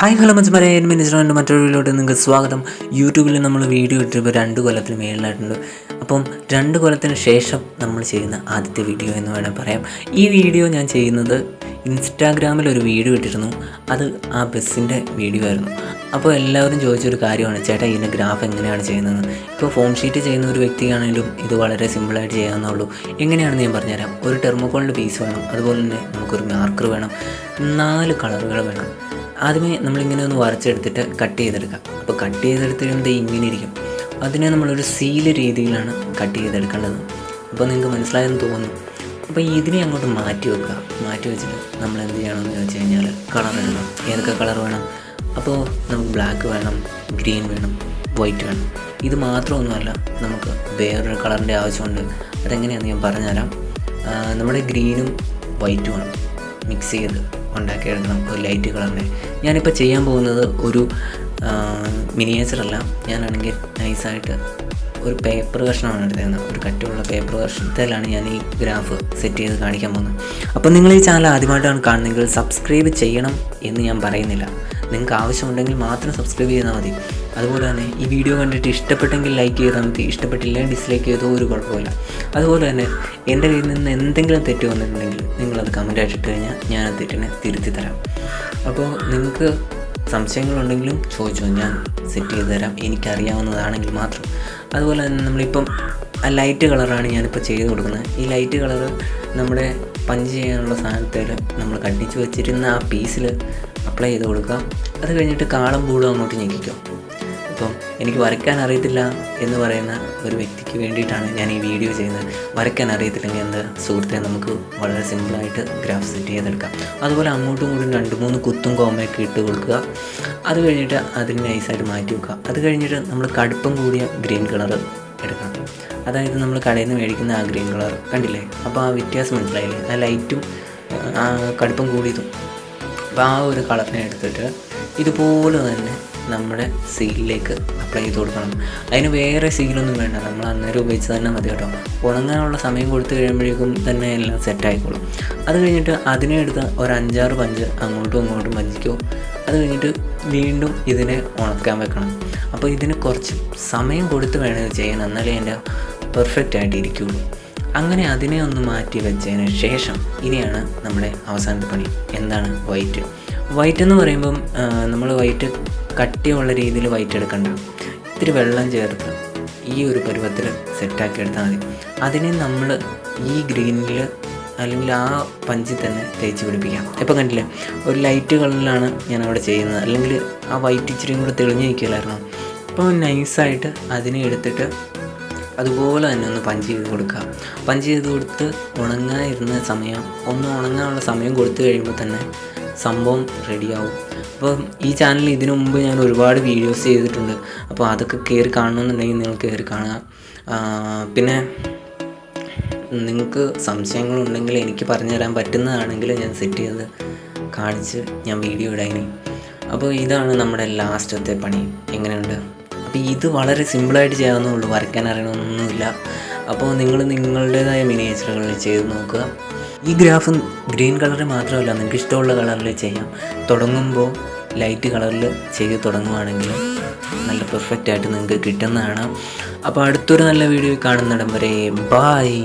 Hi hello മച്ചമാരെ, മിനിസ്റ്ററിൻ്റെ മറ്റൊരു വീഡിയോയിലോട്ട് നിങ്ങൾക്ക് സ്വാഗതം. യൂട്യൂബിൽ നമ്മൾ വീഡിയോ ഇട്ടിപ്പോൾ 2 കൊല്ലത്തിന് മേളിലായിട്ടുണ്ട്. അപ്പം 2 കൊല്ലത്തിന് ശേഷം നമ്മൾ ചെയ്യുന്ന ആദ്യത്തെ വീഡിയോ എന്ന് വേണം പറയാം. ഈ വീഡിയോ ഞാൻ ചെയ്യുന്നത് ഇൻസ്റ്റാഗ്രാമിൽ ഒരു വീഡിയോ ഇട്ടിരുന്നു. അത് ആ ബസ്സിൻ്റെ വീഡിയോ ആയിരുന്നു. അപ്പോൾ എല്ലാവരും ചോദിച്ചൊരു കാര്യമാണ്, ചേട്ടാ ഇതിൻ്റെ ഗ്രാഫ് എങ്ങനെയാണ് ചെയ്യുന്നത്? ഇപ്പോൾ ഫോം ഷീറ്റ് ചെയ്യുന്ന ഒരു വ്യക്തിയാണെങ്കിലും ഇത് വളരെ സിമ്പിളായിട്ട് ചെയ്യാവുന്നുള്ളൂ. എങ്ങനെയാണെന്ന് ഞാൻ പറഞ്ഞുതരാം. ഒരു തെർമോക്കോളിൻ്റെ പീസ് വേണം, അതുപോലെ തന്നെ നമുക്കൊരു മാർക്കർ വേണം, 4 കളറുകൾ വേണം. ആദ്യമേ നമ്മളിങ്ങനെ ഒന്ന് വരച്ചെടുത്തിട്ട് കട്ട് ചെയ്തെടുക്കാം. അപ്പോൾ കട്ട് ചെയ്തെടുത്തിട്ട് ഇങ്ങനെ ഇരിക്കും. അതിനെ നമ്മളൊരു സീല് രീതിയിലാണ് കട്ട് ചെയ്തെടുക്കേണ്ടത്. അപ്പോൾ നിങ്ങൾക്ക് മനസ്സിലായെന്ന് തോന്നുന്നു. അപ്പോൾ ഇതിനെ അങ്ങോട്ട് മാറ്റി വെക്കുക. മാറ്റി വെച്ചിട്ട് നമ്മൾ എന്ത് ചെയ്യണമെന്ന് ചോദിച്ചു കഴിഞ്ഞാൽ കളർ ഇടണം. ഏതൊക്കെ കളർ വേണം? അപ്പോൾ നമുക്ക് ബ്ലാക്ക് വേണം, ഗ്രീൻ വേണം, വൈറ്റ് വേണം. ഇത് മാത്രമൊന്നുമല്ല, നമുക്ക് വേറൊരു കളറിൻ്റെ ആവശ്യമുണ്ട്. അതെങ്ങനെയാണെന്ന് ഞാൻ പറഞ്ഞുതരാം. നമ്മുടെ ഗ്രീനും വൈറ്റുമാണ് മിക്സ് ചെയ്ത് ഉണ്ടാക്കിയെടുക്കണം ഒരു ലൈറ്റ് കളറിൻ്റെ. ഞാനിപ്പോൾ ചെയ്യാൻ പോകുന്നത് ഒരു മിനിയേച്ചറല്ല. ഞാനാണെങ്കിൽ നൈസായിട്ട് ഒരു പേപ്പർ കഷ്ണമാണ് എടുത്തേക്കുന്നത്. ഒരു കട്ടിയുള്ള പേപ്പർ കഷ്ണത്തിലാണ് ഞാൻ ഈ ഗ്രാഫ് സെറ്റ് ചെയ്ത് കാണിക്കാൻ പോകുന്നത്. അപ്പോൾ നിങ്ങൾ ഈ ചാനൽ ആദ്യമായിട്ടാണ് കാണുന്നതെങ്കിൽ സബ്സ്ക്രൈബ് ചെയ്യണം എന്ന് ഞാൻ പറയുന്നില്ല. നിങ്ങൾക്ക് ആവശ്യമുണ്ടെങ്കിൽ മാത്രം സബ്സ്ക്രൈബ് ചെയ്താൽ മതി. അതുപോലെ തന്നെ ഈ വീഡിയോ കണ്ടിട്ട് ഇഷ്ടപ്പെട്ടെങ്കിൽ ലൈക്ക് ചെയ്താൽ മതി, ഇഷ്ടപ്പെട്ടില്ല ഡിസ്ലൈക്ക് ചെയ്തോ ഒരു കുഴപ്പമില്ല. അതുപോലെ തന്നെ എൻ്റെ കയ്യിൽ നിന്ന് എന്തെങ്കിലും തെറ്റ് വന്നിട്ടുണ്ടെങ്കിൽ നിങ്ങളത് കമൻറ്റായിട്ട് ഇട്ട് കഴിഞ്ഞാൽ ഞാൻ ആ തെറ്റിനെ തിരുത്തി തരാം. അപ്പോൾ നിങ്ങൾക്ക് സംശയങ്ങളുണ്ടെങ്കിലും ചോദിച്ചോ, ഞാൻ സെറ്റ് ചെയ്ത് തരാം, എനിക്കറിയാവുന്നതാണെങ്കിൽ മാത്രം. അതുപോലെ തന്നെ നമ്മളിപ്പം ആ ലൈറ്റ് കളറാണ് ഞാനിപ്പോൾ ചെയ്ത് കൊടുക്കുന്നത്. ഈ ലൈറ്റ് കളറ് നമ്മുടെ പഞ്ച് ചെയ്യാനുള്ള സാധനത്തിൽ നമ്മൾ കട്ടിച്ച് വെച്ചിരുന്ന ആ പീസിൽ അപ്ലൈ ചെയ്ത് കൊടുക്കുക. അത് കഴിഞ്ഞിട്ട് കാളം ബോർഡ് അങ്ങോട്ട് ഞെക്കിക്കും. അപ്പം എനിക്ക് വരയ്ക്കാൻ അറിയത്തില്ല എന്ന് പറയുന്ന ഒരു വ്യക്തിക്ക് വേണ്ടിയിട്ടാണ് ഞാൻ ഈ വീഡിയോ ചെയ്യുന്നത്. വരയ്ക്കാൻ അറിയത്തില്ലെങ്കിൽ എന്താ സുഹൃത്തെ, നമുക്ക് വളരെ സിമ്പിളായിട്ട് ഗ്രാഫ് സെറ്റ് ചെയ്തെടുക്കാം. അതുപോലെ അങ്ങോട്ടും ഇങ്ങോട്ടും 2-3 കുത്തും കോമയൊക്കെ ഇട്ട് കൊടുക്കുക. അത് കഴിഞ്ഞിട്ട് അതിന് നൈസായിട്ട് മാറ്റി വെക്കുക. അത് കഴിഞ്ഞിട്ട് നമ്മൾ കടുപ്പം കൂടിയ ഗ്രീൻ കളർ എടുക്കണം. അതായത് നമ്മൾ കടയിൽ നിന്ന് മേടിക്കുന്ന ആ ഗ്രീൻ കളർ കണ്ടില്ലേ? അപ്പോൾ ആ വ്യത്യാസം മനസ്സിലായില്ലേ? ആ ലൈറ്റും ആ കടുപ്പം കൂടിയതും. അപ്പോൾ ആ ഒരു കളറിനെ എടുത്തിട്ട് ഇതുപോലെ തന്നെ നമ്മുടെ സീലിലേക്ക് അപ്ലൈ ചെയ്ത് കൊടുക്കണം. അതിന് വേറെ സീലൊന്നും വേണ്ട, നമ്മൾ അന്നേരം ഉപയോഗിച്ച് തന്നെ മതി കേട്ടോ. ഉണങ്ങാനുള്ള സമയം കൊടുത്തു കഴിയുമ്പോഴേക്കും തന്നെ എല്ലാം സെറ്റായിക്കോളും. അത് കഴിഞ്ഞിട്ട് അതിനെ എടുത്ത് ഒരു 5-6 പഞ്ച് അങ്ങോട്ടും ഇങ്ങോട്ടും പഞ്ചിക്കോ. അത് കഴിഞ്ഞിട്ട് വീണ്ടും ഇതിനെ ഉണക്കാൻ വെക്കണം. അപ്പോൾ ഇതിന് കുറച്ച് സമയം കൊടുത്ത് വേണം ഇത് ചെയ്യാൻ, എന്നാലേ എൻ്റെ പെർഫെക്റ്റ് ആയിട്ട് ഇരിക്കുകയുള്ളൂ. അങ്ങനെ അതിനെ ഒന്ന് മാറ്റി വെച്ചതിന് ശേഷം ഇനിയാണ് നമ്മുടെ അവസാനത്തെ പണി. എന്താണ്? വൈറ്റ്. വൈറ്റ് എന്ന് പറയുമ്പം നമ്മൾ വൈറ്റ് കട്ടിയുള്ള രീതിയിൽ വൈറ്റ് എടുക്കണ്ട. ഇത്തിരി വെള്ളം ചേർത്ത് ഈ ഒരു പരുവത്തിൽ സെറ്റാക്കി എടുത്താൽ മതി. അതിനെ നമ്മൾ ഈ ഗ്രീനിൽ അല്ലെങ്കിൽ ആ പഞ്ചിൽ തന്നെ തേച്ച് പിടിപ്പിക്കാം. ഇപ്പോൾ കണ്ടില്ലേ, ഒരു ലൈറ്റ് കളറിലാണ് ഞാൻ അവിടെ ചെയ്യുന്നത്. അല്ലെങ്കിൽ ആ വൈറ്റ് ഇച്ചിരിയും കൂടെ തെളിഞ്ഞ് നിൽക്കില്ലായിരുന്നു. അപ്പോൾ നൈസായിട്ട് അതിനെ എടുത്തിട്ട് അതുപോലെ തന്നെ ഒന്ന് പഞ്ച് ചെയ്ത് കൊടുക്കുക. പഞ്ച് ചെയ്ത് കൊടുത്ത് ഉണങ്ങാനിരുന്ന സമയം ഒന്ന് ഉണങ്ങാനുള്ള സമയം കൊടുത്തു കഴിയുമ്പോൾ തന്നെ സംഭവം റെഡിയാവും. അപ്പോൾ ഈ ചാനലിൽ ഇതിനു മുമ്പ് ഞാൻ ഒരുപാട് വീഡിയോസ് ചെയ്തിട്ടുണ്ട്. അപ്പോൾ അതൊക്കെ കയറി കാണണമെന്നുണ്ടെങ്കിൽ നിങ്ങൾ കയറി കാണുക. പിന്നെ നിങ്ങൾക്ക് സംശയങ്ങളുണ്ടെങ്കിൽ എനിക്ക് പറഞ്ഞു തരാൻ പറ്റുന്നതാണെങ്കിൽ ഞാൻ സെറ്റ് ചെയ്ത് കാണിച്ച് ഞാൻ വീഡിയോ ഇടാനി. അപ്പോൾ ഇതാണ് നമ്മുടെ ലാസ്റ്റത്തെ പണി. എങ്ങനെയുണ്ട്? അപ്പോൾ ഇത് വളരെ സിമ്പിളായിട്ട് ചെയ്യാവുന്നേ, വരയ്ക്കാൻ അറിയണമെന്നൊന്നുമില്ല. അപ്പോൾ നിങ്ങൾ നിങ്ങളുടേതായ മിനിയേച്ചറുകളിൽ ചെയ്ത് നോക്കുക. ഈ ഗ്രാഫ് ഗ്രീൻ കളറിൽ മാത്രമല്ല, നിങ്ങൾക്ക് ഇഷ്ടമുള്ള കളറിൽ ചെയ്യാം. തുടങ്ങുമ്പോൾ ലൈറ്റ് കളറിൽ ചെയ്ത് തുടങ്ങുകയാണെങ്കിൽ നല്ല പെർഫെക്റ്റ് ആയിട്ട് നിങ്ങൾക്ക് കിട്ടുന്നതാണ്. അപ്പോൾ അടുത്തൊരു നല്ല വീഡിയോ കാണുന്നിടം വരെ ബായ്.